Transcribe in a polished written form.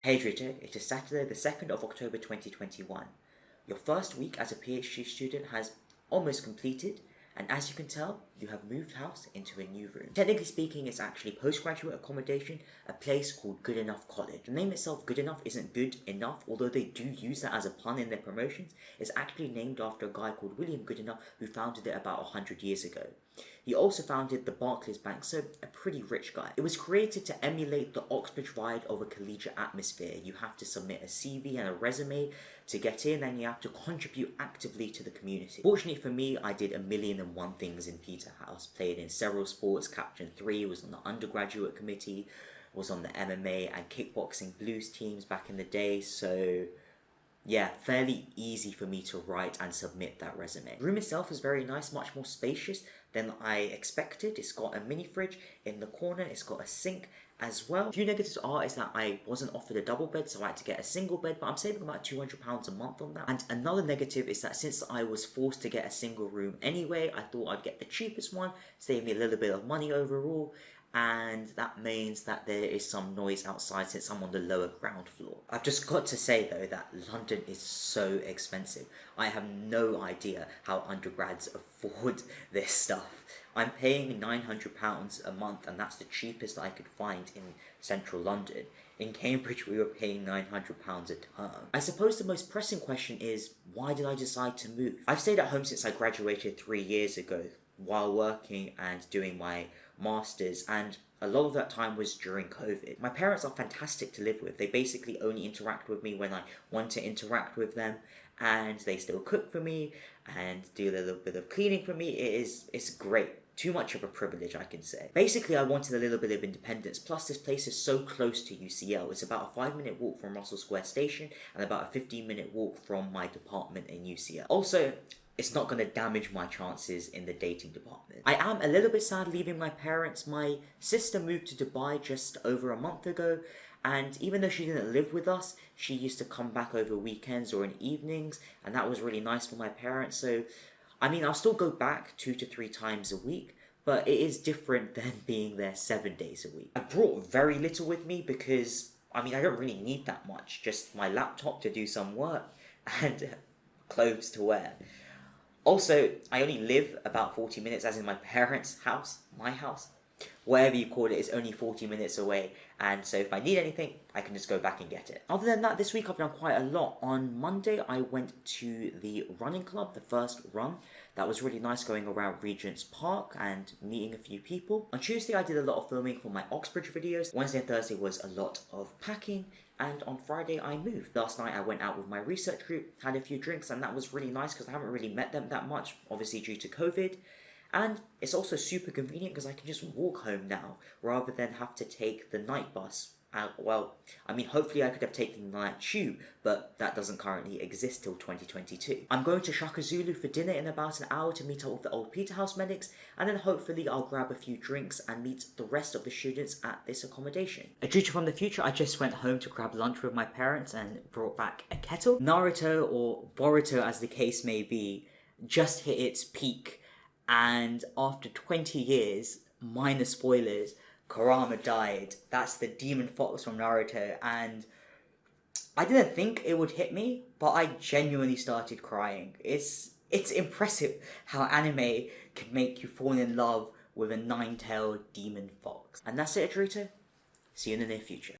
Hey Rita, it is Saturday the 2nd of October 2021. Your first week as a PhD student has almost completed, and as you can tell, you have moved house into a new room. Technically speaking, it's actually postgraduate accommodation, a place called Goodenough College. The name itself, Goodenough, isn't good enough, although they do use that as a pun in their promotions. It's actually named after a guy called William Goodenough who founded it about 100 years ago. He also founded the Barclays Bank, so a pretty rich guy. It was created to emulate the Oxford vibe of a collegiate atmosphere. You have to submit a CV and a resume to get in, and you have to contribute actively to the community. Fortunately for me, I did 1,000,001 things in Peterhouse. Played in several sports, captained 3, was on the undergraduate committee, was on the MMA and kickboxing blues teams back in the day, so yeah, fairly easy for me to write and submit that resume. The room itself is very nice, much more spacious than I expected. It's got a mini fridge in the corner, it's got a sink as well. A few negatives is that I wasn't offered a double bed, so I had to get a single bed, but I'm saving about £200 a month on that. And another negative is that since I was forced to get a single room anyway, I thought I'd get the cheapest one, save me a little bit of money overall, and that means that there is some noise outside since I'm on the lower ground floor. I've just got to say though that London is so expensive. I have no idea how undergrads afford this stuff. I'm paying £900 a month, and that's the cheapest I could find in central London. In Cambridge we were paying £900 a term. I suppose the most pressing question is, why did I decide to move? I've stayed at home since I graduated 3 years ago while working and doing my masters, and a lot of that time was during COVID. My parents are fantastic to live with. They basically only interact with me when I want to interact with them, and they still cook for me and do a little bit of cleaning for me. It's great. Too much of a privilege, I can say. Basically, I wanted a little bit of independence, plus this place is so close to UCL. It's about a 5-minute walk from Russell Square Station and about a 15-minute walk from my department in UCL. Also, it's not going to damage my chances in the dating department. I am a little bit sad leaving my parents. My sister moved to Dubai just over a month ago, and even though she didn't live with us, she used to come back over weekends or in evenings, and that was really nice for my parents. So, I mean, I'll still go back 2 to 3 times a week, but it is different than being there 7 days a week. I brought very little with me because, I mean, I don't really need that much. Just my laptop to do some work and clothes to wear. Also, I only live about 40 minutes, as in my parents' house, my house, whatever you call it, is only 40 minutes away, and so if I need anything, I can just go back and get it. Other than that, this week I've done quite a lot. On Monday, I went to the running club, the first run. That was really nice, going around Regent's Park and meeting a few people. On Tuesday, I did a lot of filming for my Oxbridge videos. Wednesday and Thursday was a lot of packing, and on Friday I moved. Last night I went out with my research group, had a few drinks, and that was really nice because I haven't really met them that much, obviously due to COVID. And it's also super convenient because I can just walk home now rather than have to take the night bus. Well, I mean, hopefully I could have taken the night tube, but that doesn't currently exist till 2022. I'm going to Shaka Zulu for dinner in about an hour to meet up with the old Peterhouse medics, and then hopefully I'll grab a few drinks and meet the rest of the students at this accommodation. A Future from the future, I just went home to grab lunch with my parents and brought back a kettle. Naruto, or Boruto as the case may be, just hit its peak, and after 20 years, minor spoilers, Kurama died. That's the demon fox from Naruto, and I didn't think it would hit me, but I genuinely started crying. It's impressive how anime can make you fall in love with a 9-tailed demon fox. And that's it, Naruto. See you in the near future.